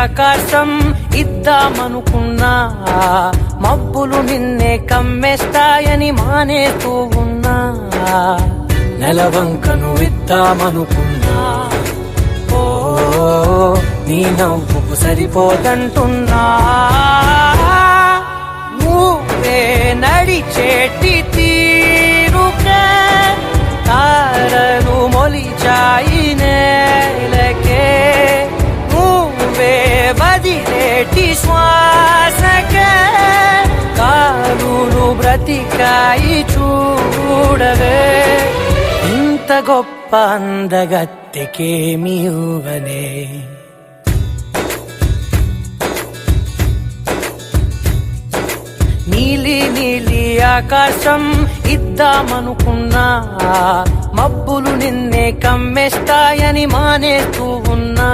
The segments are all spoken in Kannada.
ఆకాశం ఇద్దామనుకున్నా, మబ్బులు నిన్నే కమ్మేస్తాయని మానేస్తూ ఉన్నా. నెలవంకను ఇద్దామనుకున్నా, ఓ నీ నవ్వుకు సరిపోదంటున్నా. నువ్వే నడిచేటి తీరుకే తారలు మొలిచాయి నేలకే. నువ్వే వదిలేటి శ్వాసకే కారులు బ్రతికాయి చూడవే. ఇంత గొప్ప అందగత్తెకేమి ఊవనే. నీలి నీలి ఆకాశం ఇద్దామనుకున్నా, మబ్బులు నిన్నే కమ్మేస్తాయని మానేస్తూ ఉన్నా.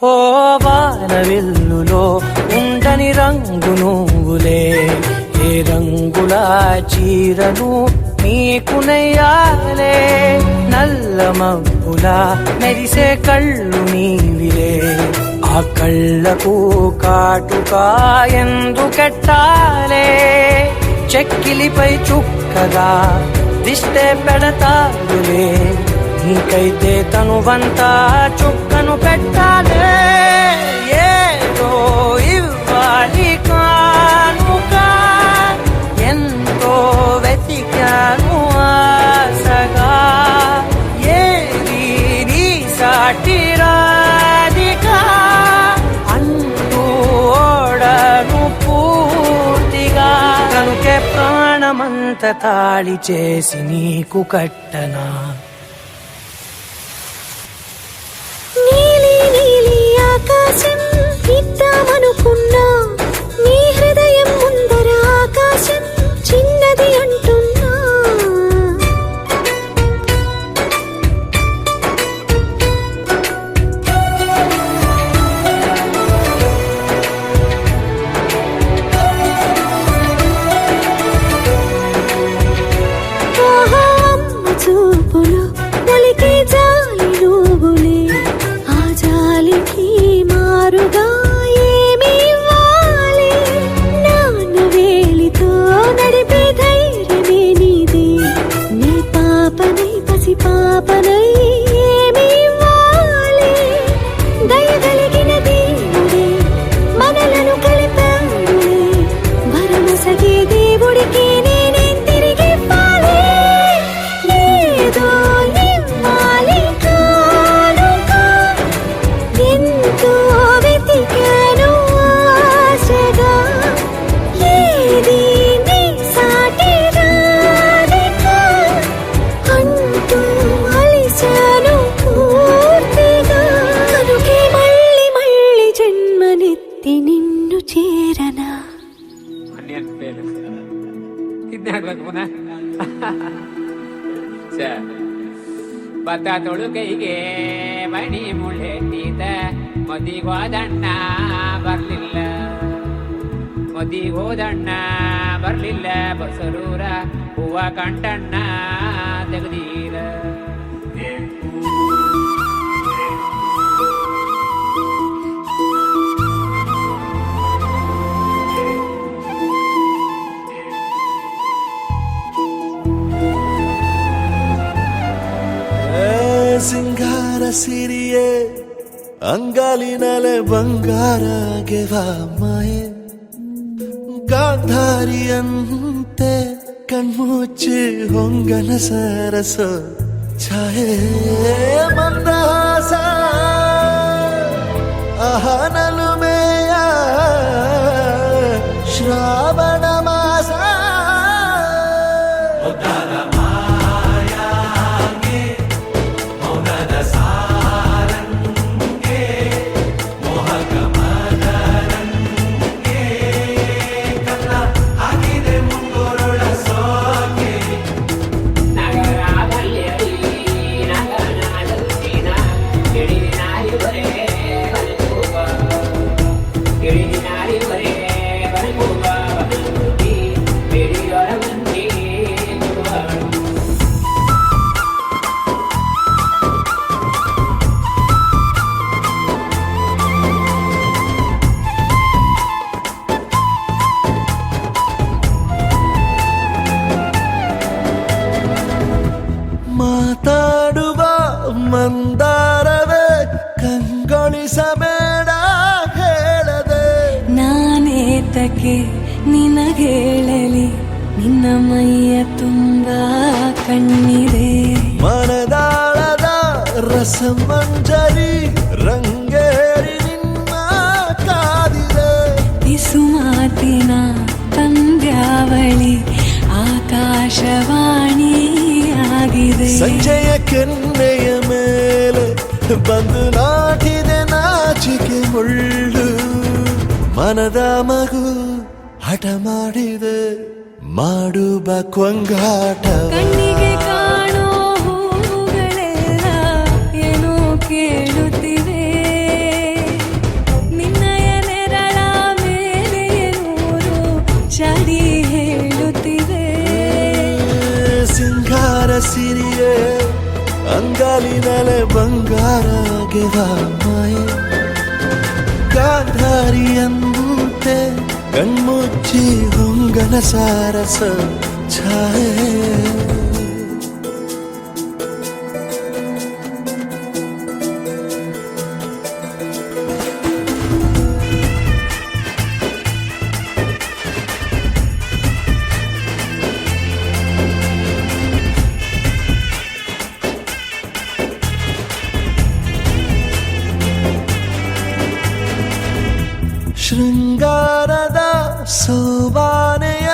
ఓ వానవిల్లులో ఉండని రంగు నువ్వులే, ఏ రంగుల చీరను నీకు నెయ్యాలే. నల్ల మబ్బులా మెరిసే కళ్ళు నీవిలే, ఆ కళ్ళకు కాటుకా ఎందుకెట్టాలే. చెక్కిలిపై చుక్కగా దిష్టే పెడతారులే, నీకైతే తనువంతా చుక్కను పెట్టాలే. ఏదో ఇవ్వాలి కానుక, ఎంతో వెతికాను ఆశగా. ఏది నీ సాటి రాధిక అంటూ ఓడను పూర్తిగా. కనుకే ప్రాణమంత తాళి చేసి నీకు కట్టనా. ఆకాశం ఇద్దామనుకున్నా, నీ హృదయం ముందర ఆకాశం చిన్నది అంటున్నా. ఆహా అమ్మ చూపులు ఒలికే జాలి నువ్వులే, ఆ జాలికి మారుగా ఏమి ఇవ్వాలి. నాన్న వేలితో నడిపే ధైర్యమే నీదే, నీ పాపనై పసి పాపనై ఏమి ఇవ్వాలి. దయగలిగిన దేవుడే మనలను కలిపాడులే, భరమసగే దేవుడికి నేనేం తిరిగి ఇవ్వాలి. ఏదో ఇవ్వాలి కానుక, ఎంతో వెతికాను ఆశగా. ఏది నీ సాటి రాధిక అంటూ అలిశాను పూర్తిగా. కనుకే మళ్ళీ మళ్ళీ జన్మనెత్తి నిన్ను చేరనా. ಭತ್ತ ತೊಳುಕೈಗೆ ಮಣಿ ಮುಳ್ಳೆಟ್ಟಿದ ಮದಿಗೋದಣ್ಣ ಬರ್ಲಿಲ್ಲ, ಮದಿಗೋದಣ್ಣ ಬರ್ಲಿಲ್ಲ. ಬಸರೂರ ಹೂವ ಕಂಟಣ್ಣ ತೆಗೆದೀರ. ಸಿಂಗಾರ ಸಿರಿಯೇ ಅಂಗಾಲಿನಲೆ ಬಂಗಾರಗೆವ ಮಾಯೆ, ಗಾಂಧಾರಿಯಂತೆ ಕಣ್ಮುಚ್ಚಿ ಹೊಂಗನ ಸರಸ ಛಾಯೆ. ಮಂದಹಾಸ ಅಹನಲುಮೆಯ ಶ್ರಾವಣ ಮಾಸ. ಮಂದಾರವೇ ಕಂಗೊಳಿಸಬೇಡ ಹೇಳದೆ ನಾನೇತಕ್ಕೆ ನಿನಗೇಳಲಿ ನಿನ್ನ ಮೈಯ ತುಂಬ ಕಣ್ಣಿದೆ ಮನದಾಳದ ರಸಮಂಜರಿ ರಂಗೇರಿ ನಿನ್ನ ಕಾದಿದೆ ಬಿಸು ಮಾತಿನ ಪಂದ್ಯಾವಳಿ ಆಕಾಶವಾಣಿಯಾಗಿದೆ ಸಂಜೆಯ ಕೆನ್ನೆಯ ಮೇಲೆ ಬಂದು ನಾಟಿದೆ ನಾಚಿಕೆ ಮುಳ್ಳು ಮನದ ಮಗು ಹಠ ಮಾಡಿದೆ ಮಾಡುವ ಕೊಂಗಾಟವ ಕಣ್ಣಿಗೆ ಕಾಣೋ ಹೂಗಳೆಲ್ಲ ಏನೋ ಕೇಳುತ್ತಿವೆ ನಿನ್ನಯ ನೆರಳ ಮೇಲೆ ನೂರು ಚಡಿ ಹೇಳುತ್ತಿವೆ ಸಿಂಗಾರ ಸಿರಿಯೇ ಅಂಗಾಲಿನಲೆ ಬಂಗಾರ ಗೆವ ಮಾಯೆ ಗಾಂಧಾರಿಯಂತೆ ಕಣ್ಮುಚ್ಚಿ ಹೊಂಗನ ಸಾರಸ ಛಾಯೆ ಶೃಂಗಾರದ ಸೋಬಾನೆಯ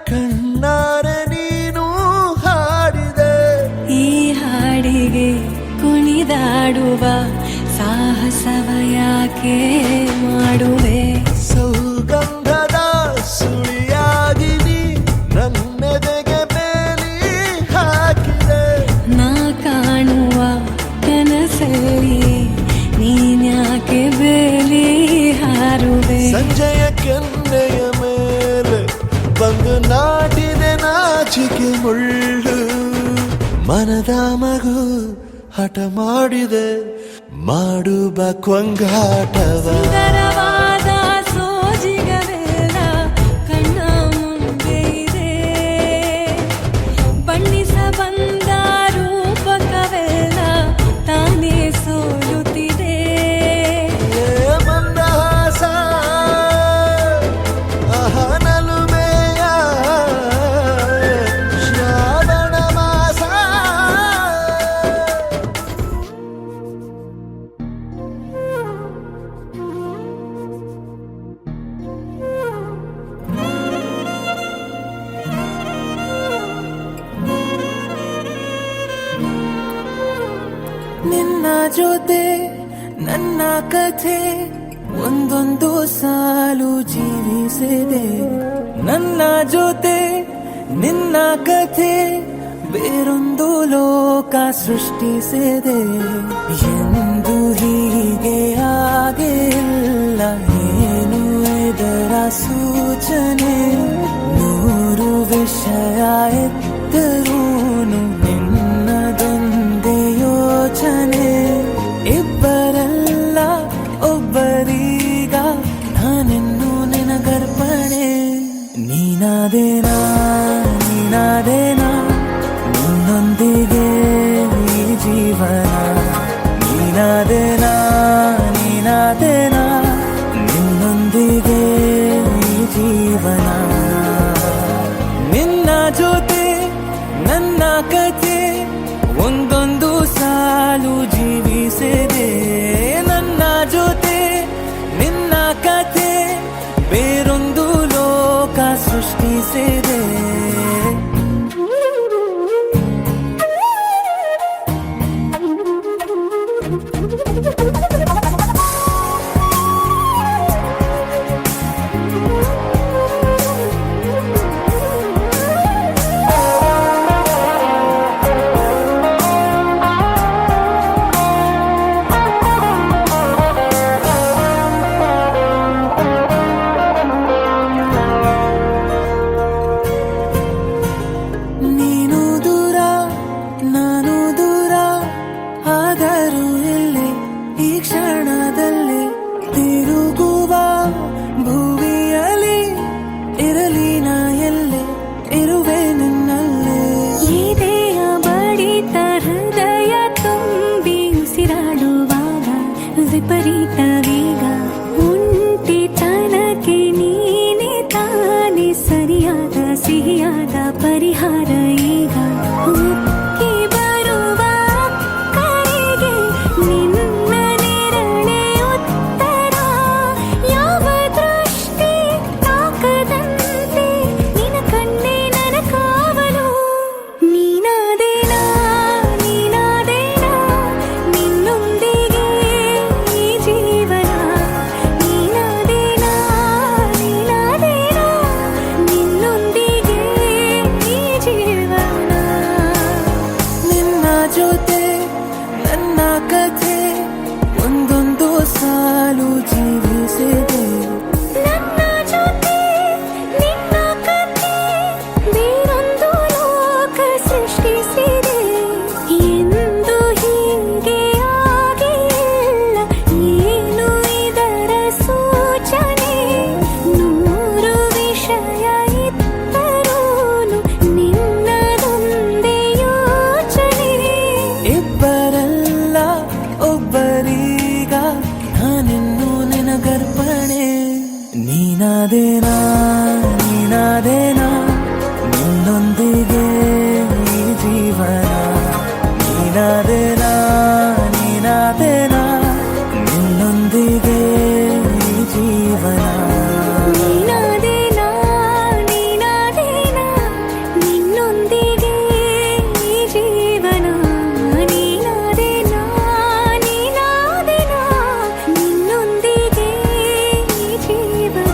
ಕಣ್ಣಾರೆ ನೀನು ಹಾಡಿದೆ ಈ ಹಾಡಿಗೆ ಕುಣಿದಾಡುವ ಸಾಹಸವ ಯಾಕೆ ಮಾಡುವೆ ಸೌಗಂಧದ ಸುಳಿಯಾಗಿ ನೀ ನನ್ನೆದೆಗೆ ಬೇಲಿ ಹಾಕಿದೆ ನಾ ಕಾಣುವ ಕನಸಲ್ಲಿ ನೀನ್ಯಾಕೆ ಬೇಲಿ ಹಾರುವೆ ಸಂಜೆಯ ಕೆನ್ನೆಯ ಮೇಲೆ ಬಂದು ನಾಟಿದೆ ನಾಚಿಕೆ ಮುಳ್ಳು ಮನದ ಮಗು ಹಠ ಮಾಡಿದೆ ಮಾಡುವ ಕೊಂಗಾಟವ ಸುಂದರವಾದ ಸೋಜಿಗವೆಲ್ಲ ಕಣ್ಣ ಮುಂದೆ ಇದೆ ಬಣ್ಣಿಸ ಬಂದ ರೂಪಕವೆಲ್ಲ ತಾನೇ ಸೋಲುತ್ತಿದೆ ಮಂದಹಾಸ ಅಹನಲುಮೆಯ ಶ್ರಾವಣ ಮಾಸ ನಿನ್ನ ಜೊತೆ ನನ್ನ ಕಥೆ ಒಂದೊಂದು ಸಾಲು ಜೀವಿಸಿದೆ ನನ್ನ ಜೊತೆ ನಿನ್ನ ಕಥೆ ಬೇರೊಂದು ಲೋಕ ಸೃಷ್ಟಿಸಿದೆ ಎಂದು ಹೀಗೆ ಆಗಿಲ್ಲ ಏನು ಇದರ ಸೂಚನೆ ನೂರು ವಿಷಯ ಎತ್ತರೂನು ನಿನ್ನದೊಂದೇ ಯೋಚನೆ ಇಬ್ಬರಲ್ಲ ಒಬ್ಬರೀಗ ನಾನೆನ್ನು ನಿನಗರ್ಪಣೆ ನೀನಾದೇನಾ ನೀನಾದೇನಾ ನಿನ್ನೊಂದಿಗೆ ಈ ಜೀವನ ನೀನಾದೇನಾ ನೀನಾದೇನಾ ನಿನ್ನೊಂದಿಗೆ ಈ ಜೀವನ ನಿನ್ನ ಜೊತೆ ನನ್ನ ಕಥೆ ಒಂದೊಂದು ಸಾಲು ಜೀವಿಸಿದೆ ನನ್ನ ಜೊತೆ ನಿನ್ನ ಕಥೆ ಬೇರೊಂದು ಲೋಕ ಸೃಷ್ಟಿಸಿದೆ ನೀನು ದೂರ ನಾನು ದೂರ ಆದರೂ ಇಲ್ಲಿ ಈ ಕಥೆ ಒಂದೊಂದು ಸಾಲು ಜೀವಿಸಿದೆ. ನನ್ನ ಜೊತೆ ನಿನ್ನ ಕಥೆ ಬೇರೊಂದು ಲೋಕ ಸೃಷ್ಟಿಸಿದೆ. ಎಂದು ಹೀಗೆ ಆಗಿಲ್ಲ, ಏನು ಇದರ ಸೂಚನೆ? ನೂರು ವಿಷಯ ಇತ್ತರೂನು ನಿನ್ನದೊಂದೇ ಯೋಚನೆ. ಇಬ್ಬರಲ್ಲ ಒಬ್ಬರೀಗ ನಾನಿನ್ನು ನಿನಗರ್ಪಣೆ. ನೀನಾದೇನಾ ನೀನಾದೇನಾ ನಿನ್ನೊಂದಿಗೆ ಈ ಜೀವನ. ನೀನಾದೇನಾ ನೀನಾದೇನಾ ನಿನ್ನೊಂದಿಗೆ ಈ ಜೀವನ. ನೀನಾದೇನಾ ನೀನಾದೇನಾ ನಿನ್ನೊಂದಿಗೆ ಈ ಜೀವನ. ನೀನಾದೇನಾ ನೀನಾದೇನಾ ನಿನ್ನೊಂದಿಗೆ ಈ ಜೀವನ.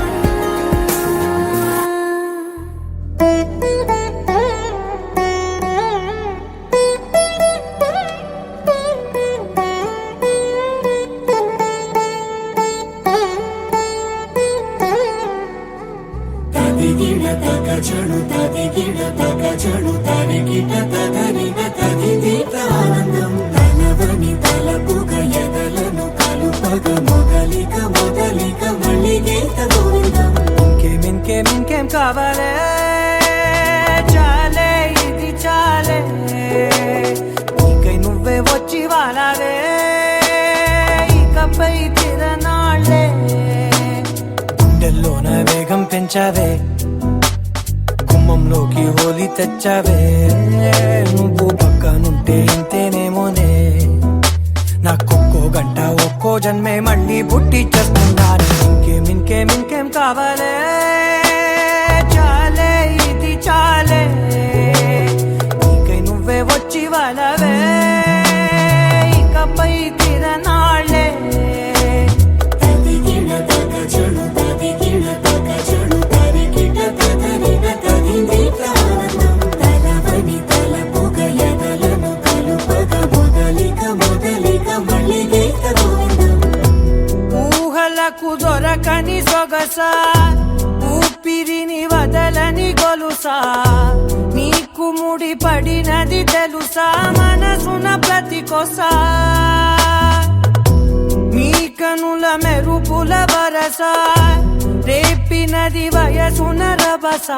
ತದಿಗಿಡ ತಗ ಚಣು ತದಿಗಿಡ ತಗ ಚಣು ತರಿಗಿಡ ತಗರಿಗ ತದಿದೀತ ఆనందం తలవని తలపుగ ఎదలను కలుపగ మొదలిక మొదలిక మళ్ళీగీత గోవిందం. ఇంకేం కావాలే చాలే ఇది చాలే. నీకై నువ్వే వచ్చి వాలావే ఇకపై తిరనాళ్ళే. గుండెల్లోన వేగం పెంచావే, గుమ్మంలోకి హోలీ తెచ్చావే. నువ్వు పక్కనుంటే ఇంతేనేమోనే. నాకొక్కో గంట ఒక్కో జన్మే మళ్ళీ పుట్టి చేస్తున్నాను. ఇంకేం కావాలే చాలే ఇది చాలే. నీకై నువ్వే వచ్చి వాళ్ళవే ఇకపై తిరనాళ్ళే. తదిగిడ తగ చణు తదిగిడ తగ చణు తరిగిడ తగరిగ తదిదీత ఆనందం తలవని తలపుగ ఎదలను కలుపగ మొదలిక మొదలిక మళ్ళీగీత గోవిందం. ఊహలకు దొరకని సొగస, ఊపిరిని వదలని గొలుసా. నీకు ముడి పడినది తెలుసా మనసున ప్రతి కొసా. నీ కనుల మెరుపుల వరస రేపినది వయసున రభస.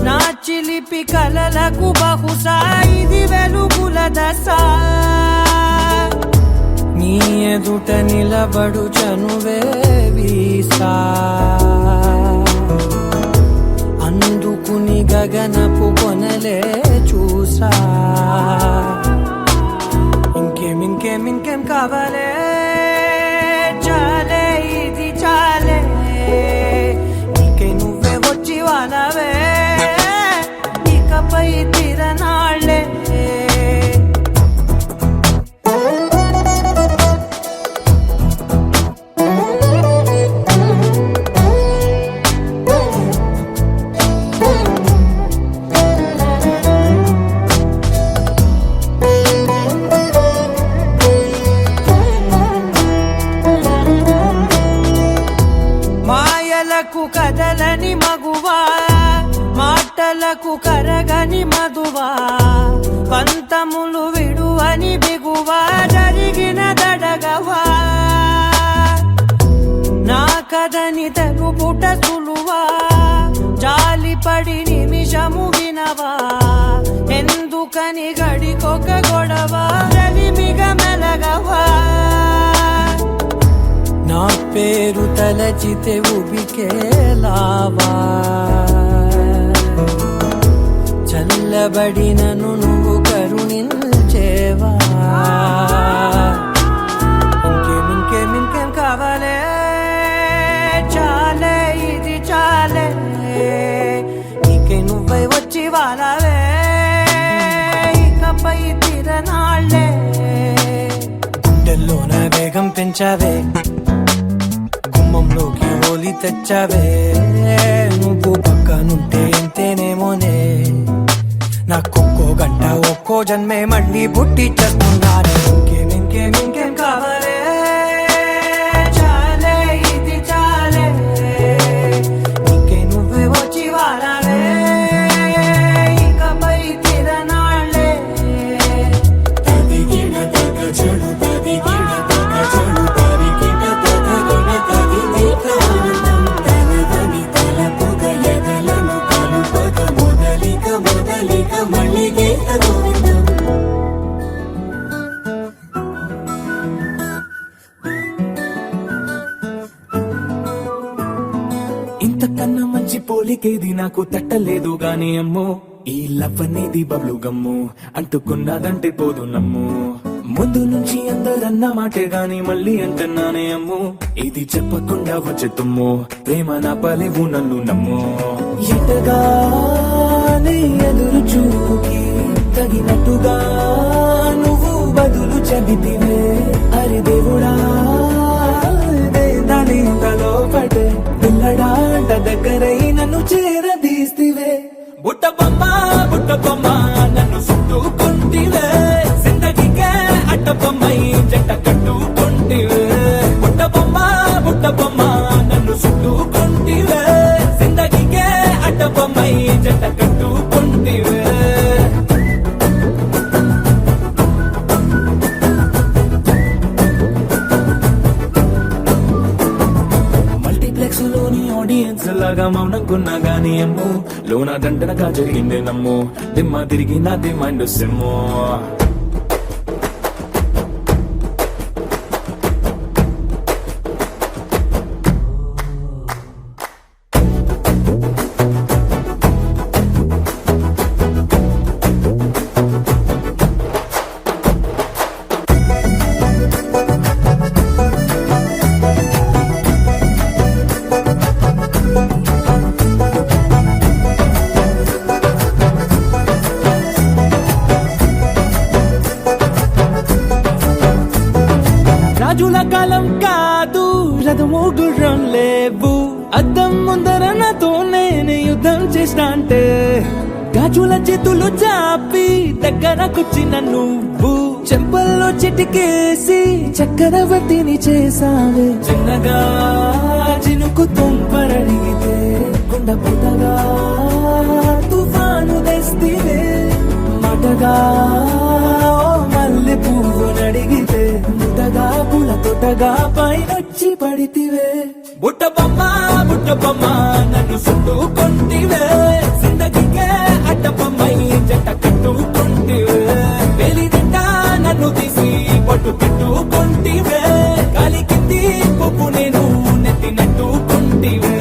నా చిలిపి కలలకు బహుశా ఇది వెలుగుల దశ. నీ ఎదుట నిలబడు చనువే వీసా. అందుకుని గగనపు కొనలే చూసా. ఇంకేం కావాలే చాలే ఇది చాలే. నీకై నువ్వే వచ్చి వానవే ఇకపై తిరనాళ్ళే. మాయలకు కదలని మగువా, మాటలకు కరగని మధువా. పంతములు విడువని బిగువా, జరిగిన దడగవా. నా కదని తెలుపుట సులువా, జాలిపడి నిమిషము వినవా. ఎందుకని గడికొక గొడవ, రవిమిగ మెలగవా. నా పేరు తలచితే ఉబికేలావా. చల్లబడినను నువ్వు కరుణించేవా. ఇంకేం కావాలే చాలే ఇది చాలే. నీకై నువ్వై వచ్చి వాలావే ఇకపై తిరనాళ్ళే. గుండెల్లోన వేగం పెంచావే, గుమ్మంలోకి హోలీ తెచ్చావే. నువ్వు పక్కనుంటే ఇంతేనేమోనే. నాకొక్కో గంట ఒక్కో జన్మే మళ్ళీ పుట్టి చేస్తున్నాను. ఇంకేం ఇంతకన్నా మంచి పోలికేది నాకు తట్టలేదు గాని అమ్మో ఈ లవ్ అనేది బబ్లు గమ్ము అంటుకున్నదంటే పోదు నమ్ము ముందు నుంచి అందరన్న మాటే గాని మళ్ళీ అంటున్నానే అమ్ము ఇది చెప్పకుండా వచ్చే తుమ్ము ప్రేమ నా పలేవు నన్ను నమ్ము ఎటగానే ఎదురు చూకి తగినట్టుగా నువ్వు బదులు చెబితివే అరే దేవుడా దానిలో పడే పిల్లడాంట దగ్గరై నన్ను చేరదీస్తివే బుట్ట బొమ్మ నన్ను చుట్టుకుంటివే జిందగీకే అట్ట బొమ్మై జంట కట్టుకుంటివే బుట్ట బొమ్మ నన్ను చుట్టుకుంటివే జిందగీకే అట్ట బొమ్మై జంట కట్టుకుంటివే మల్టీప్లెక్స్ లోని ఆడియన్స్ లాగా మౌనంకున్నా గానీ అమ్ము లోన దండనగా జరిగింది నమ్ము దిమ్మ తిరిగి నాది మైండ్ సిమ్ము రాజుల కాలం కాదు రథము గుర్రం లేవు అద్దం ముందర నాతో నేను యుద్ధం చేస్తా అంటే గాజుల చేతులు చాపి దగ్గరకొచ్చిన నువ్వు చెంపల్లో చిటికేసి చక్రవర్తిని చేసావే చిన్నగా చినుకు తుంపరడిగితే కుండ పుట్టగా తుఫాను తెస్తివే మాటగా మల్లె పువ్వు నడిగితే ముద్దగా పుల తొట్టగా పైనొచ్చి పడితివే బుట్ట బొమ్మ నన్ను చుట్టుకుంటివే జిందగీకే అట్ట బొమ్మై జంట కట్టుకుంటివే వెలిదింట నన్ను తీసి పట్టు పెట్టుకుంటివే కాలి కింది పువ్వు నేను నెత్తినట్టుకుంటివే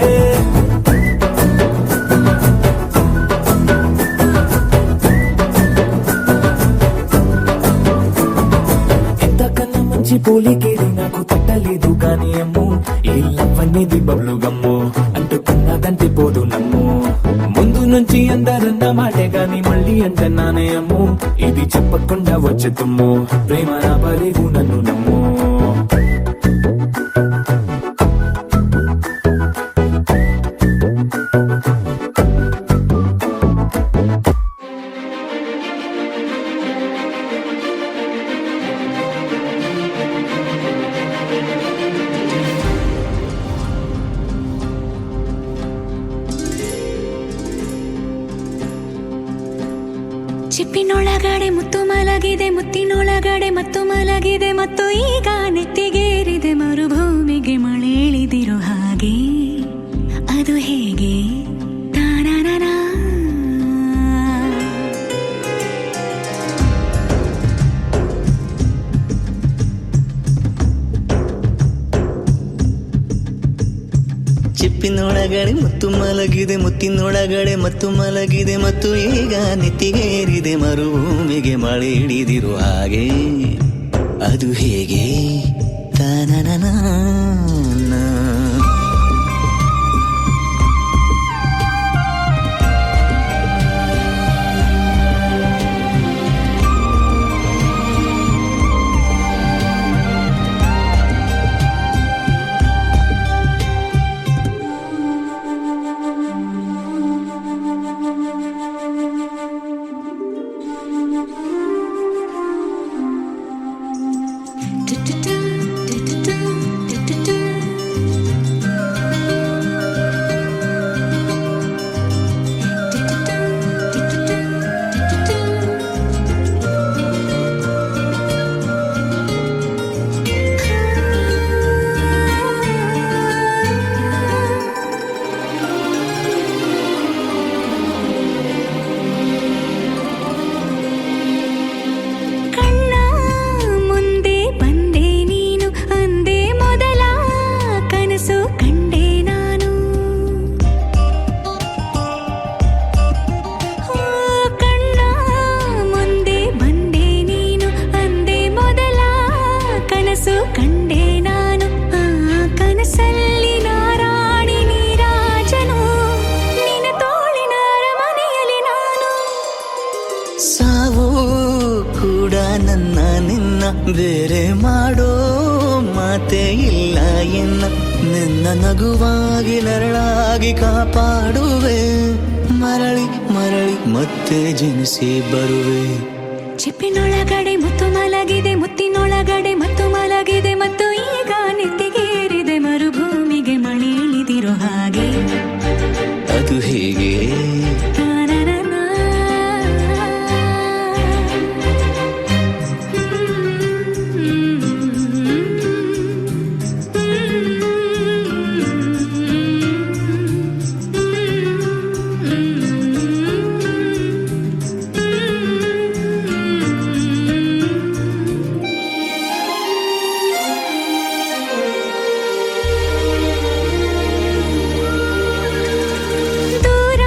పోలికేది నాకు తట్టలేదు కానీ అమ్ము ఈ లవ్ అనేది బబ్లు గమ్ము అంటుకున్నదంటే పోదు నమ్ము ముందు నుంచి అందరన్న మాటే గాని మళ్ళీ అంటున్నానే అమ్ము ఇది చెప్పకుండా వచ్చే తుమ్ము ప్రేమ నా పలేవు నన్ను నమ్ము ಚಿಪ್ಪಿನೊಳಗಡೆ ಮುತ್ತು ಮಲಗಿದೆ ಮುತ್ತಿನೊಳಗಡೆ ಮತ್ತು ಮಲಗಿದೆ ಮತ್ತು ಈಗ ನೆತ್ತಿಗೇರಿದೆ ಮರುಭೂಮಿಗೆ ಮಳೆ ಇಳಿದಿರೋ ಹಾಗೆ ಅದು ಹೇಗೆ ತಾನನನಾ. ಚಿಪ್ಪಿನೊಳಗಡೆ ಮುತ್ತು ಮಲಗಿದೆ ಮುತ್ತಿನೊಳಗಡೆ ಮತ್ತು ಮಲಗಿದೆ ಮತ್ತು ಈಗ ನೆತ್ತಿಗೇರಿದೆ ಮರುಭೂಮಿಗೆ ಮಳೆ ಹಿಡಿದಿರೋ ಹಾಗೆ ಅದು ಹೇಗೆ ತಾನನನಾ. ಕಂಡೆ ನಾನು ಆ ಕನಸಲ್ಲಿ ನಾರಾಣಿ ನೀರಾಜನು ನಿನ್ನ ತೋಳಿನ ಅರಮನೆಯಲ್ಲಿ ನಾನು. ಸಾವು ಕೂಡ ನನ್ನ ನಿನ್ನ ಬೇರೆ ಮಾಡೋ ಮಾತೇ ಇಲ್ಲ ಎನ್ನ. ನಿನ್ನ ನಗುವಾಗಿ ನರಳಾಗಿ ಕಾಪಾಡುವೆ, ಮರಳಿ ಮರಳಿ ಮತ್ತೆ ಜನಿಸಿ ಬರುವೆ. ಚಿಪ್ಪಿನೊಳಗಡೆ ಮುತ್ತು ಮಲಗಿದೆ, ಮುತ್ತಿನೊಳಗಡೆ ಮತ್ತು ಮಲಗಿದೆ, ಮತ್ತು ಈಗ ನೆತ್ತಿಗೇರಿದೆ ಮರುಭೂಮಿಗೆ ಮಳೆ ಇಳಿದಿರೋ ಹಾಗೆ. ಅದು ಹೇಗೆ ತಾನನನಾ. ದೂರ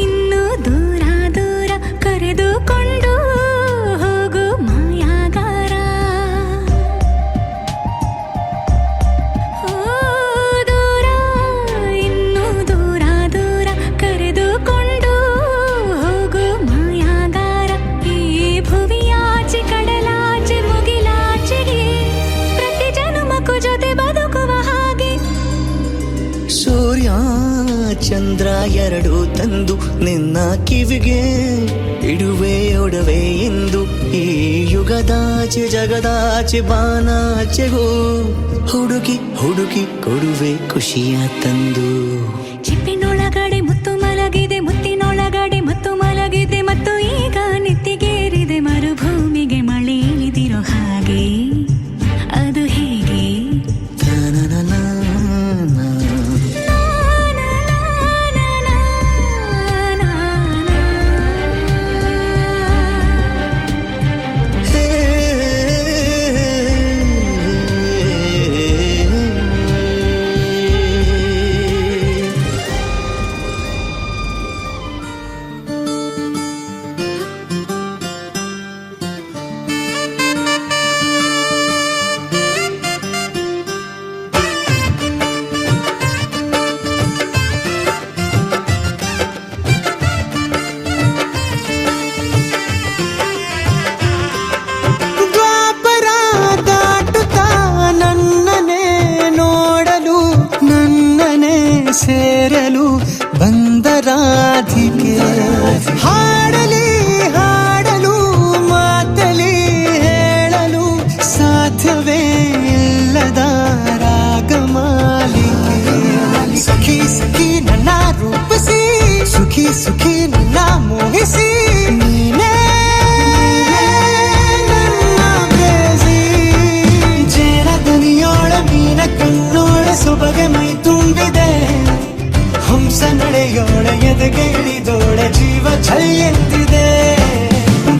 ಇನ್ನು ದೂರ ದೂರ ಕರೆದುಕೊಂಡು ಹೋಗು ಮಾಯಾಗಾರ. ಓ ದೂರ ಇನ್ನು ದೂರ ದೂರ ಕರೆದುಕೊಂಡು ಹೋಗು ಮಾಯಾಗಾರ. ಈ ಭುವಿಯಾಚೆ ಕಡಲಾಚೆ ಮುಗಿಲಾಚೆಗೆ ಪ್ರತಿ ಜನುಮಕ್ಕೂ ಜೊತೆ ಬದುಕುವ ಹಾಗೆ. ಸೂರ್ಯ ಚಂದ್ರ ಎರಡು ತಂದು ನಿನ್ನ ಕಿವಿಗೆ ಇಡುವೆ ಒಡವೆ ಎಂದು. ಈ ಯುಗದಾಚೆ ಜಗದಾಚೆ ಬಾನಾಚೆಗೂ ಹುಡುಕಿ ಹುಡುಕಿ ಕೊಡುವೆ ಖುಷಿಯ ತಂದು. ಚಿಪ್ಪಿನೊಳಗಡೆ ಮುತ್ತು ಮಲಗಿದೆ, ಮುತ್ತಿನೊಳಗಡೆ ಮತ್ತು ಮಲಗಿದೆ, ಮತ್ತು ಈಗ ನೆತ್ತಿಗೇರಿದೆ ಮರುಭೂಮಿಗೆ ಮಳೆ ಇಳಿದಿರೋ ಹಾಗೆ. ಅದು ಹೇಗೆ ತನನನನ. ದ್ವಾಪರ ದಾಟುತ್ತಾ ನನ್ನನೆ ನೋಡಲು, ನನ್ನನೆ ಸೇರಲು ಬಂದ ರಾಧಿಕೆ. ಹಾಡಲಿ ಹಾಡಲು ಮಾತಲಿ ಹೇಳಲು ಸಾಧ್ಯವೇ ಇಲ್ಲದ ರಾಗಮಾಲಿಕೆ. ಸಖಿ ಸಖಿ ನನ್ನ ರೂಪಿಸಿ, ಸುಖಿ ಸುಖಿ ನನ್ನ ಮೋಹಿಸಿ, ನೀನೇ ನನ್ನ ಪ್ರೇಯಸಿ. ಜೇನ ದನಿಯೋಳ ಮೀನ ಕಣ್ಣೋಳ ಸೊಬಗೆ ಮೈ ತುಂಬಿದೆ, ಹಂಸ ನಡೆಯೋಳ ಎದೆಗೆ ಇಳಿದೋಳ ಜೀವ ಛಲ್ಲೆಂದಿದೆ.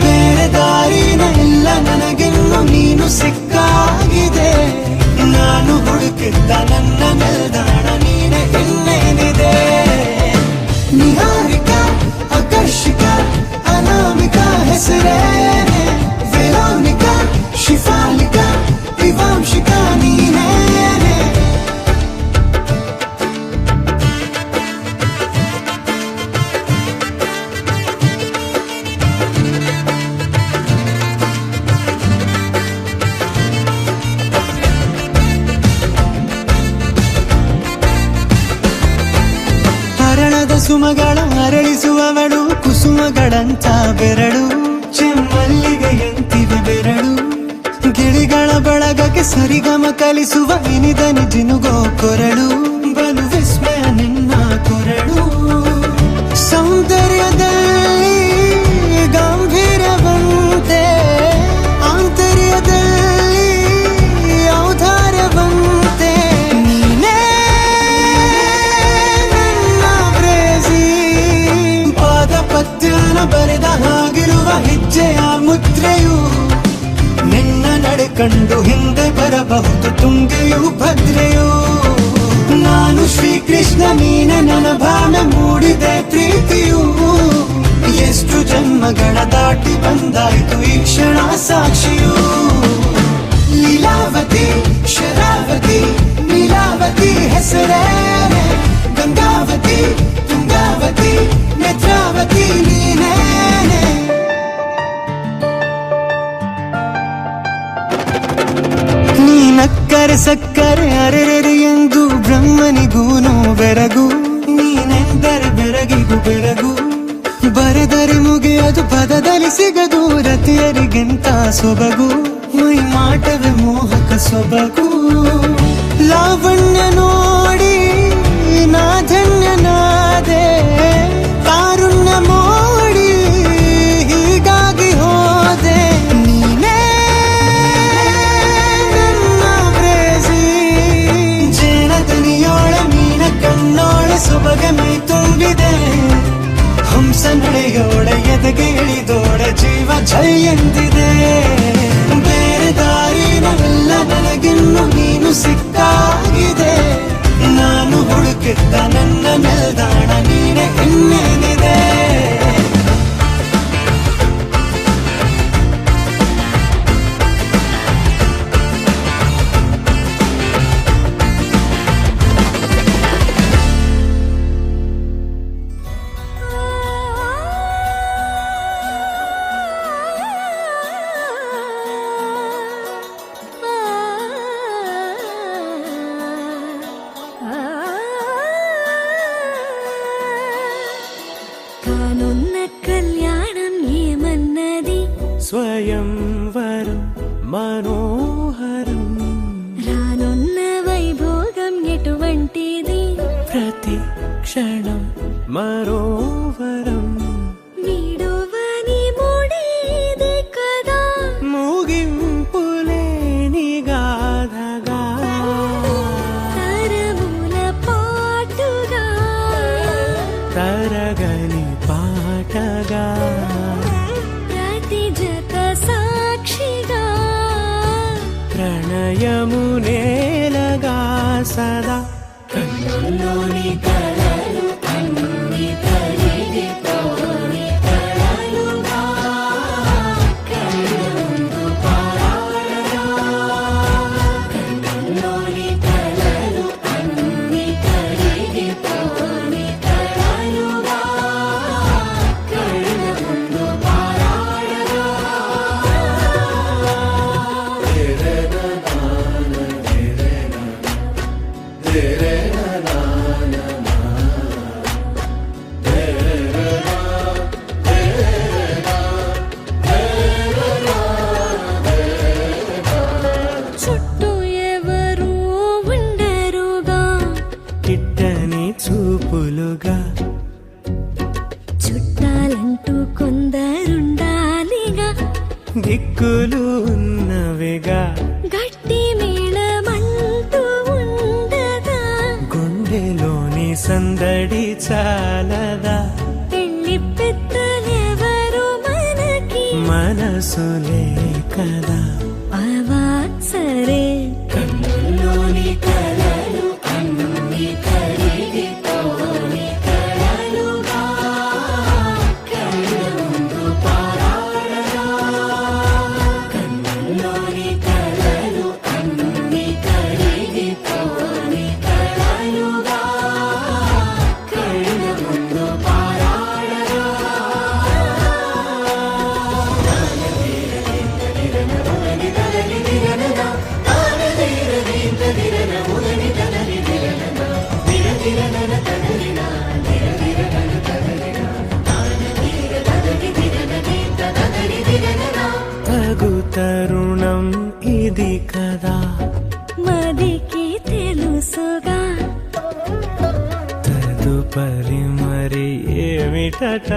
ಬೇರೆ ದಾರಿನ ಇಲ್ಲ ನನಗಿನ್ನು ನೀನು ಸಿಕ್ಕಾಗಿದೆ, ನಾನು ಹುಡುಕಿದ್ದ ನನ್ನ ನಿಲ್ದಾಣ ನೀನೆ ಇನ್ನೇನಿದೆ. ನಿಹಾರಿಕಾ ಆಕರ್ಷಿಕಾ ಅನಾಮಿಕಾ ಹೆಸರೇನೆ, ವೆರೋನಿಕಾ ಶಿಫಾಲಿಕಾ ವಿವಾಂಶಿಕಾ ನೀನೇನೆ. ಹರಣದ ಸುಮಗಳ ಅರಳಿಸುವವಳು, ಕುಸುಮಗಳಂತ ಬೆರಳು, ಚೆಮ್ಮಲ್ಲಿಗೆಯಂತಿವೆ ಬೆರಳು. ಗಿಳಿಗಳ ಬಳಗಕ್ಕೆ ಸರಿಗಮ ಕಲಿಸುವ ಇನಿದನಿ ಜಿನುಗೋ ಕೊರಳು, ಬಲು ವಿಸ್ಮಯ ನಿನ್ನ ಕೊರಳು. ಸೌಂದರ್ಯದಲ್ಲಿ ಗಾಂಭೀರ್ಯವಂತೆ, ಆಂತರ್ಯದಲ್ಲಿ ಔದಾರ್ಯವಂತೆ, ನೀನೇ ನನ್ನ ಪ್ರೇಯಸಿ. ಪಾದ ಪದ್ಯನ ಬರೆದ ಹಾಗಿರುವ ಹೆಜ್ಜೆಯ ಮುದ್ರೆಯು, ನಿನ್ನ ನಡೆ ಕಂಡು ಹಿಂದೆ ಬರಬಹುದು ತುಂಗೆಯು ಭದ್ರೆಯು. ನಾನು ಶ್ರೀಕೃಷ್ಣ ನೀನೆ ನನ್ನ ಭಾವನೆ ಮೂಡಿದೆ ಪ್ರೀತಿಯು. ಎಷ್ಟು ಜನ್ಮಗಳ ದಾಟಿ ಬಂದಾಯ್ತು ಈ ಕ್ಷಣ ಸಾಕ್ಷಿಯು. ಲೀಲಾವತಿ ಸಕ್ಕರೆ ಅರೆರೆ ಎಂದು ಬ್ರಹ್ಮನಿಗೂನು ಬೆರಗು, ನೀನೆಂದರೆ ಬೆರಗಿಗೂ ಬೆರಗು. ಬರೆದರೆ ಮುಗಿಯದು ಪದದಲ್ಲಿ ಸಿಗದು, ರತಿಯರಿಗೆಂತ ಸೊಬಗು, ಮೈ ಮಾಟವೇ ಮೋಹಕ ಸೊಬಗು. ಲಾವಣ್ಯ ನೋಡಿ ನಾ ಧನ್ಯನಾದೆ, ಕಾರುಣ್ಯ ಮೋಡಿ ಹೀಗಾಗಿ ಹೋದೆ. ನೀನೇ ನನ್ನ ಪ್ರೇಸಿ, ಜೇನದನಿಯೋಳ ಮೀನ ಕಣ್ಣೋಳ ಸೊಬಗೆ ಮೈ ತುಂಬಿದೆ. ಹಂಸ ನಡೆಯೋಳ ಎದೆಗೆ ಇಳಿದೋಳ ಜೀವ ಜೈ ಎಂದಿದೆ. ಬೇರೆ ದಾರಿನವೆಲ್ಲ ನನಗಿನ್ನು ನೀನು ಸಿಕ್ಕಾಗಿದೆ. ನಾನು ಹುಡುಕಿದ್ದ ನನ್ನ ನಿಲ್ದಾಣ ನೀನೆ ಇನ್ನೇನಿದೆ. కానున్న కళ్యాణం ఏమన్నది, స్వయంవరం మనోహరం, రానున్న వైభోగం ఎటువంటిది, ప్రతి క్షణం మరోవరం. వీడువని ముడిది కదా, ముగింపులేని గాథగా, తరముల పాటుగా, తరగని పాటగా, ప్రతి జత సాక్షిగా, ప్రణయము నేలగా సదా. కన్నుల్లోని కలలు అన్ని కరిగిపోని కలలుగా, కళ్ళ ముందు పారాడగా. కన్నుల్లోని కలలు అన్ని కరిగిపోని కలలుగా, కళ్ళ ముందు పారాడగా. చుట్టూ ఎవరు ఉండరుగా, కిట్టని చూపులుగా, చుట్టాలంటూ కొందరుండాలిగా, దిక్కులు ఉన్నవిగా, గట్టి మేళమంటూ ఉండగా, గుండెలోని సందడి చాలదా, పెళ్లి పెద్దలెవరు మనకి, మనసులే కదా. అవా సరే, కన్నుల్లోని కలలు అన్ని కరిగిపోని కలలుగా, కళ్ళ ముందు పారాడగా. కన్నుల్లోని కలలు అన్ని కరిగిపోని కలలుగా, కళ్ళ ముందు పారాడగా. తగు తరుణం ఇది కదా, మదికి తెలుసుగా, తదుపరి మరి ఏమిటట,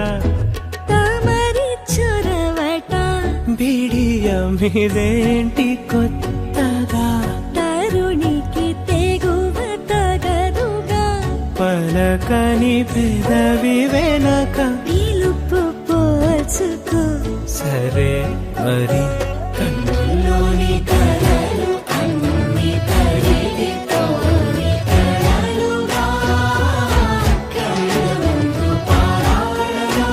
తమరి చొరవట, బిడియమిదేంటి కొత్తగా, తరుణికి తెగువ తగదుగా, పలకని పెదవి వెనక. పిలుపు పోల్చుకో, సరే మరి. కన్నుల్లోని కలలు అన్ని కరిగిపోని కలలుగా, కళ్ళ ముందు పారాడగా.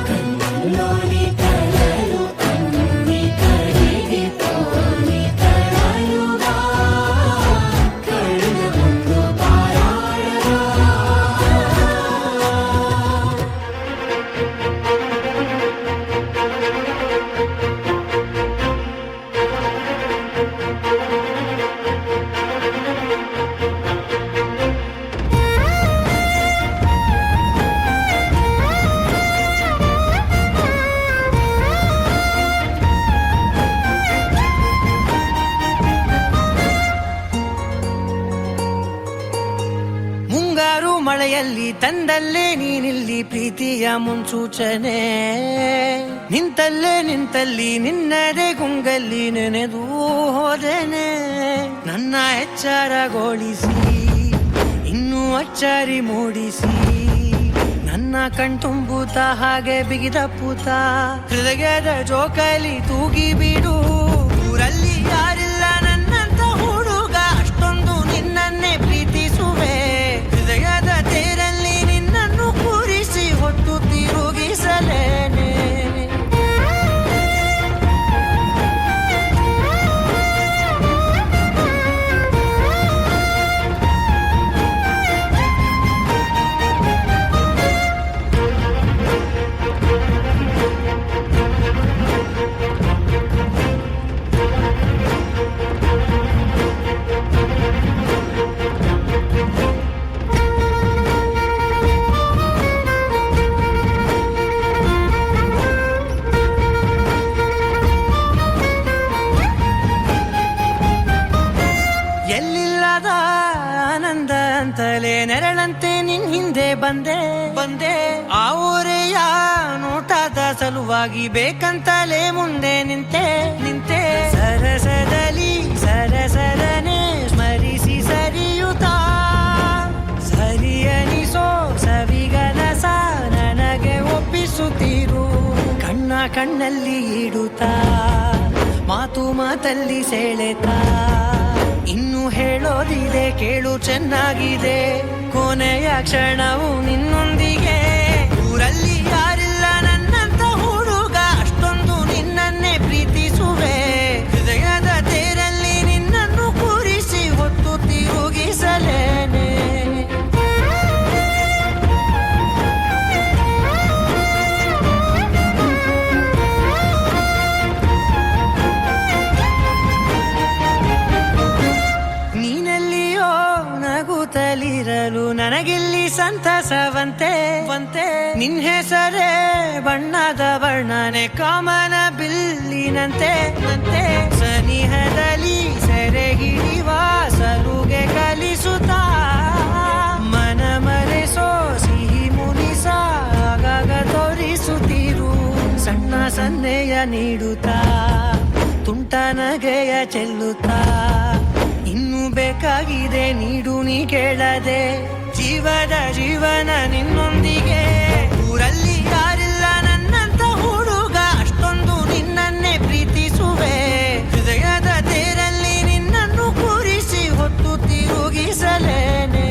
కన్నుల్లోని కలలు అన్ని కరిగిపోని కలలుగా, కళ్ళ ముందు పారాడగా. ಮನೆಯಲ್ಲಿ ತಂದಲ್ಲೇ ನೀನಿಲ್ಲಿ ಪ್ರೀತಿಯ ಮುನ್ಸೂಚನೆ ನಿಂತಲ್ಲಿ ನಿನ್ನದೇ ಗುಂಗಲ್ಲಿ ನೆನೆದು ಹೋದೆನೆ ನನ್ನ ಎಚ್ಚರಗೊಳಿಸಿ ಇನ್ನೂ ಅಚ್ಚರಿ ಮೂಡಿಸಿ ನನ್ನ ಕಣ್ತುಂಬುತ್ತ ಹಾಗೆ ಬಿಗಿದ ಪೂತ ಹೃದಯದ ಜೋಕಾಲಿ ತೂಗಿ ಬಿಡು ಊರಲ್ಲಿ ಯಾರಿಲ್ಲ ನನ್ನಂತ ಹುಡುಗ ಅಷ್ಟೊಂದು ನಿನ್ನನ್ನೇ ಪ್ರೀತಿಸುವೆ ಹೃದಯದ ತೇರಲ್ಲಿ ನಿನ್ನನ್ನು ಕೂರಿಸಿ ಹೊತ್ತು ತಿರುಗಿಸಲೇನೆ ಎಲ್ಲಿಲ್ಲದ ಆನಂದ ಅಂತಲೇ ನೆರಳಂತೆ ನಿನ್ ಹಿಂದೆ ಬಂದೆ ಆ ಊರೆಯ ನೋಟದ ಸಲುವಾಗಿ ಬೇಕಂತಲೇ ಮುಂದೆ ನಿಂತೆ ಸರಸದಲ್ಲಿ ಸರಸರನೆ ಸ್ಮರಿಸಿ ಸರಿಯುತ್ತಾ ಸರಿಯನಿಸೋ ಸವಿಗನಸ ನನಗೆ ಒಪ್ಪಿಸುತ್ತೀರು ಕಣ್ಣಲ್ಲಿ ಇಡುತ್ತಾ ಮಾತಲ್ಲಿ ಸೆಳೆತಾ ಇನ್ನು ಹೇಳೋದಿದೆ ಕೇಳು ಚೆನ್ನಾಗಿದೆ ಕೊನೆಯ ಕ್ಷಣವು ನಿನ್ನೊಂದಿಗೆ ಊರಲ್ಲಿ ಯಾರಿಲ್ಲ ನನ್ನಂತ ಹುಡುಗ ಅಷ್ಟೊಂದು ನಿನ್ನನ್ನೇ ಪ್ರೀತಿಸುವೆ ಹೃದಯದ ತೇರಲ್ಲಿ ನಿನ್ನನ್ನು ಕೂರಿಸಿ ಹೊತ್ತು ತಿರುಗಿಸಲೇನೆ ನಗುತ್ತಲಿರಲು ನನಗಿಲ್ಲಿ ಸಂತಸವಂತೆ ನಿನ್ ಹೆಸರೇ ಬಣ್ಣದ ವರ್ಣನೆ ಕಾಮನ ಬಿಲ್ಲಿನಂತೆ ಸನಿಹದಲ್ಲಿ ಸೆರೆಗಿಡಿವ ಸಲುಗೆ ಕಲಿಸುತ್ತಾ ಮನ ಮರೆಸೋ ಸಿಹಿ ಮುನಿಸ ಆಗಾಗ ತೋರಿಸುತ್ತೀರು ಸಣ್ಣ ಸನ್ನೆಯ ನೀಡುತ್ತಾ ತುಂಟ ನಗೆಯ ಚೆಲ್ಲುತ್ತಾ ಇನ್ನು ಬೇಕಾಗಿದೆ ನೀಡು ನೀ ಕೇಳದೆ ಜೀವನ ನಿನ್ನೊಂದಿಗೆ ಊರಲ್ಲಿ ಯಾರಿಲ್ಲ ನನ್ನಂತ ಹುಡುಗ ಅಷ್ಟೊಂದು ನಿನ್ನನ್ನೇ ಪ್ರೀತಿಸುವೆ ಹೃದಯದ ತೇರಲ್ಲಿ ನಿನ್ನನ್ನು ಕೂರಿಸಿ ಹೊತ್ತು ತಿರುಗಿಸಲೇನೆ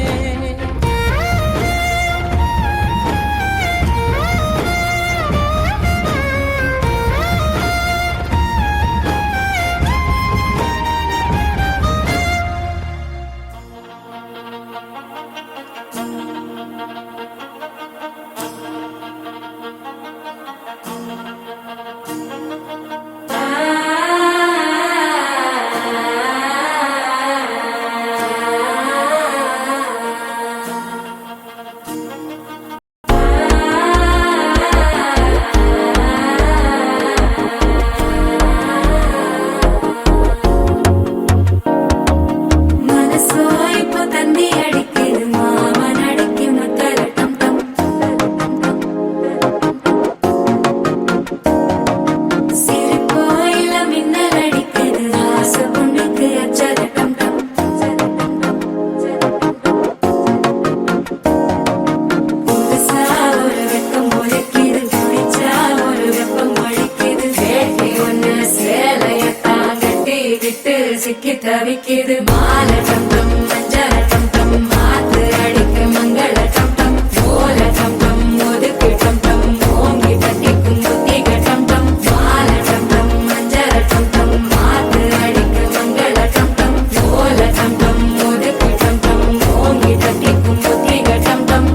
சிக்கி தவிக்கிது மால டம் டம் மஞ்சள டம் டம் மாத்து அடிக்க மங்கள டம் டம் ஓல டம் டம் ஒதுக்கு டம் டம் ஓங்கி தட்டிக்கும் புத்திக டம் டம் மால டம் டம் மஞ்சள டம் டம் மாத்து அடிக்க மங்கள டம் டம் ஓல டம் டம் ஒதுக்கு டம் டம் ஓங்கி தட்டிக்கும் புத்திக டம் டம்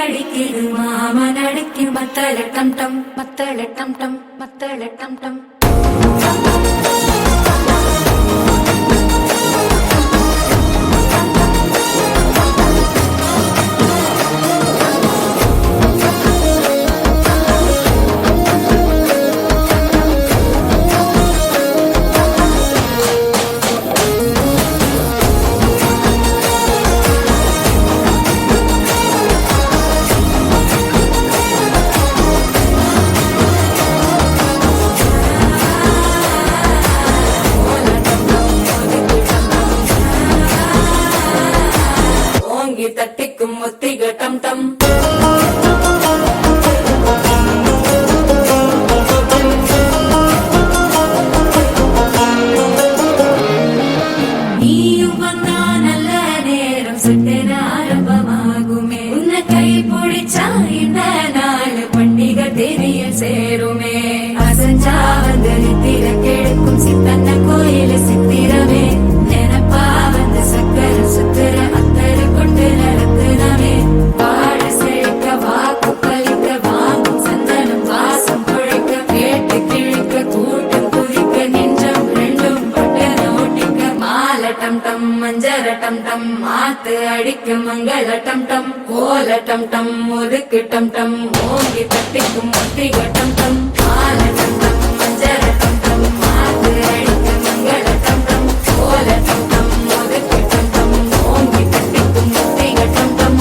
அடிக்கிது மாமன் அடிக்கு மத்தள டம் டம் மத்தள டம் டம் மத்தள டம் டம் சித்தன்ன கோயில சித்திரமே நினப்பா வந்து சக்கர சுத்துற அத்தரு கொண்டு நடத்துனவே வாழ செழிக்க வாக்கு பலிக்க வாங்கும் சந்தனம் வாசம் குழைக்க கேட்டு கிழிக்க கூட்டம் குதிக்க நெஞ்சம் ரெண்டும் பட்டன ஓட்டிக்க மாலை டம் டம் மஞ்சர டம் டம் மாத்து அடிக்க மங்கள டம் டம் கோல டம் டம் ஒதுக்கு டம் டம் ஓங்கி தட்டிக்கும் ஒத்திக டம் டம் மாலை டம் டம் மஞ்சர டம் டம் மாத்து அடிக்க மங்கள டம் டம் கோல டம் டம் ஒதுக்கு டம் டம் ஓங்கி தட்டிக்கும் ஒத்திக டம் டம்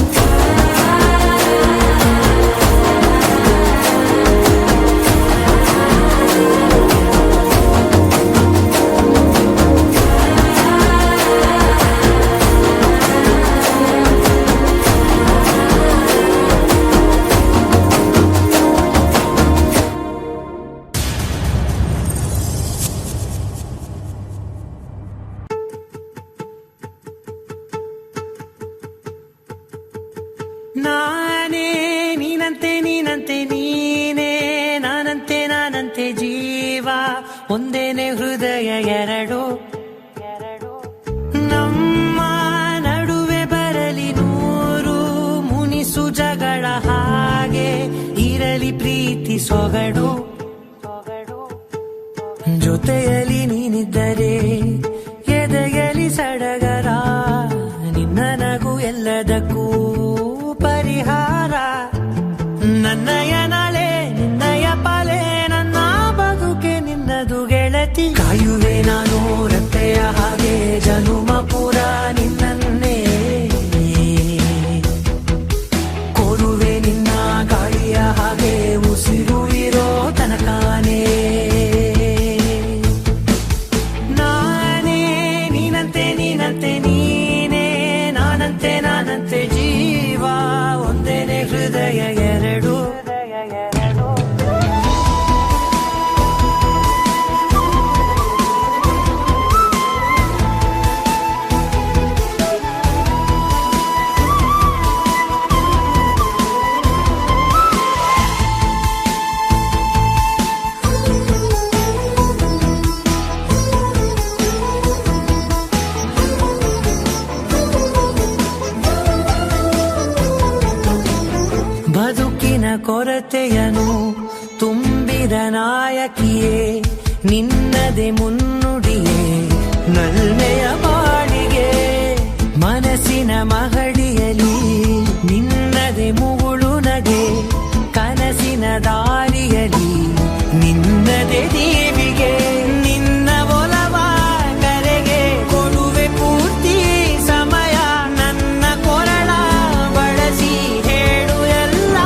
ನಾನೇ ನೀನಂತೆ ನೀನಂತೆ ನೀನೇ ನಾನಂತೆ ನಾನಂತೆ ಜೀವ ಒಂದೇನೆ ಹೃದಯ ಎರಡು ನಮ್ಮ ನಡುವೆ ಬರಲಿ ನೂರು ಮುನಿಸು ಜಗಳ ಹಾಗೆ ಇರಲಿ ಪ್ರೀತಿ ಸೊಗಡು ಜೊತೆಯಲ್ಲಿ ನೀನಿದ್ದರೆ ಎದೆಯಲಿ ಸಡಗರ ನಿನ್ನ ನಗು ಎಲ್ಲದಕ್ಕೂ ಪರಿಹಾರ ನನ್ನಯ ನಾಳೆ ನಿನ್ನಯ ಪಾಲೆ ನನ್ನ ಬದುಕೆ ನಿನ್ನದು ಗೆಳತಿ ಕಾಯುವೆ ನಾನು ರತ್ತೆಯ ಹಾಗೆ ಜನುಮ ಪುರ ನಿನ್ನನ್ನೇ ಕೋರುವೆ ನಿನ್ನ ಗಾಳಿಯ ಹಾಗೆ ಉಸಿರು ಇರೋ ತನಕಾನೇ ನಾನೇ ನೀನಂತೆ ನೀನಂತೆ ನೀನೇ ನಾನಂತೆ ನಾನಂತೆ ಜೀವ ಒಂದೇನೆ ಹೃದಯ ಎರಡು ಬದುಕಿನ ಕೊರತೆಯನು ತುಂಬಿದ ನಾಯಕಿಯೇ ನಿನ್ನದೆ ಮುನ್ನುಡಿಯೇ ನಲ್ಮೆಯ ಬಾಳಿಗೆ ಮನಸ್ಸಿನ ಮಹಡಿಯಲಿ ನಿನ್ನದೆ ಮುಗುಳು ನಗೆ ಕನಸಿನ ದಾರಿಯಲಿ ನಿನ್ನದೆ ದೀವಿಗೆ ನಿನ್ನ ಒಲವ ಕರೆಗೆ ಕೊಡುವೆ ಪೂರ್ತಿ ಸಮಯ ನನ್ನ ಕೊರಳ ಬಳಸಿ ಹೇಳು ಎಲ್ಲ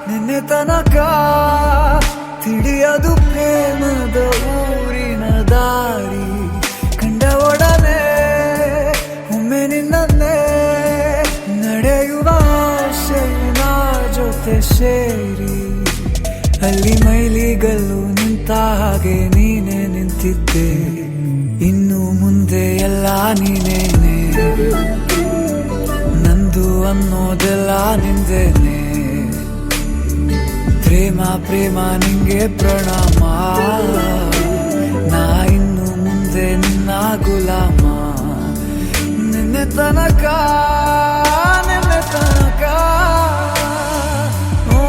ನಿನ್ನೆ ತನಕ ತಿಳಿಯದು ಪ್ರೇಮದ ಊರಿನ ದಾರಿ ಕಂಡ ಒಡನೆ ಒಮ್ಮೆ ನಿನ್ನೇ ನಡೆಯುವ ಆಸೆಯ ಜೊತೆ ಸೇರಿ ಅಲ್ಲಿ ಮೈಲಿಗಲ್ಲು ನಿಂತ ಹಾಗೆ ನೀನೆ ನಿಂತಿದ್ದೆ ಇನ್ನು ಮುಂದೆ ಎಲ್ಲ ನೀನೇನೆ ಅನ್ನೋದೆಲ್ಲ ನಿಂದೇನೆ ಪ್ರೇಮ ಪ್ರೇಮ ನಿಂಗೆ ಪ್ರಣಾಮ ನಾ ಇನ್ನು ಮುಂದೆ ನಿನ್ನ ಗುಲಾಮ ನಿನ್ನೆ ತನಕ ಓ,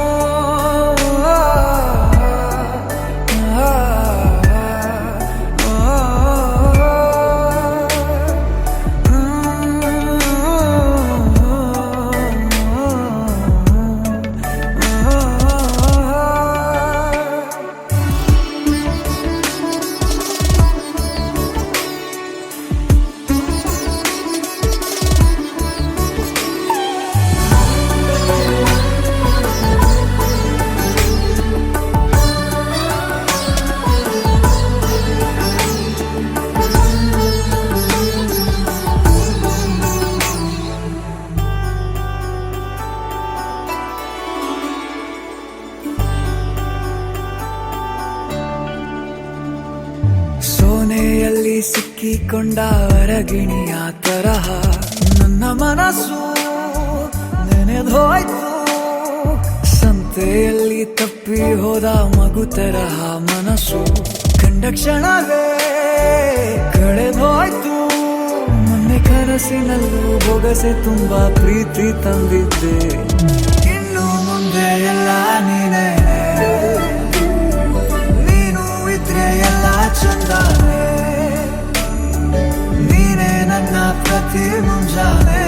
ಸೋನೆಯಲ್ಲಿ ಸಿಕ್ಕಿಕೊಂಡ ಅರಗಿಣಿಯ ತರಹ ನನ್ನ ಮನಸ್ಸು ನೆನೆದೋಯ್ತು ಸಂತೆಯಲ್ಲಿ ತಪ್ಪಿ ಹೋದ ಮಗು ತರಹ ಮನಸ್ಸು ಕಂಡ ಕ್ಷಣವೇ ಕಳೆದೋಯ್ತು ಮೊನ್ನೆ ಕನಸಿನಲ್ಲೂ ಬೊಗಸೆ ತುಂಬಾ ಪ್ರೀತಿ ತಂದಿದ್ದೆ ಇನ್ನು ಮುಂದೆ ಎಲ್ಲ ನೀನೇ ಎಲ್ಲ ಚಂದಾನೆ ನೀನೇ ನನ್ನ ಪ್ರತಿ ಮುಂಜಾನೆ